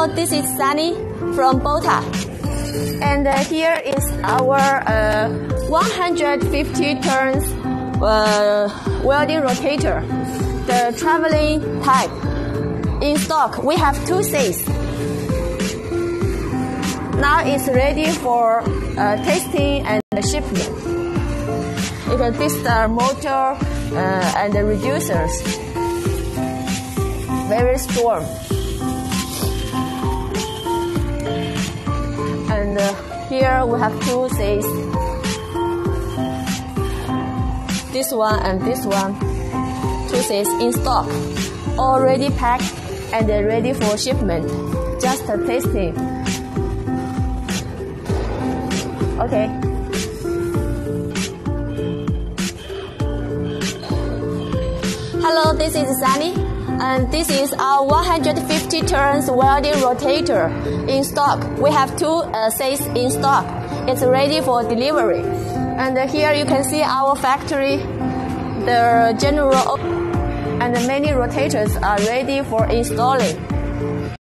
Hello, this is Sunny from Bota. And here is our 150 turns welding rotator, the traveling type. In stock, we have 2 sets. Now it's ready for testing and shipment. You can test the motor and the reducers. Very strong. And here we have 2 sets. This one and this one. 2 sets in stock. Already packed and ready for shipment. Just testing. Okay. Hello, this is Sunny. And this is our 150 turns welding rotator in stock. We have 2 sets in stock. It's ready for delivery. And here you can see our factory, the general, and many rotators are ready for installing.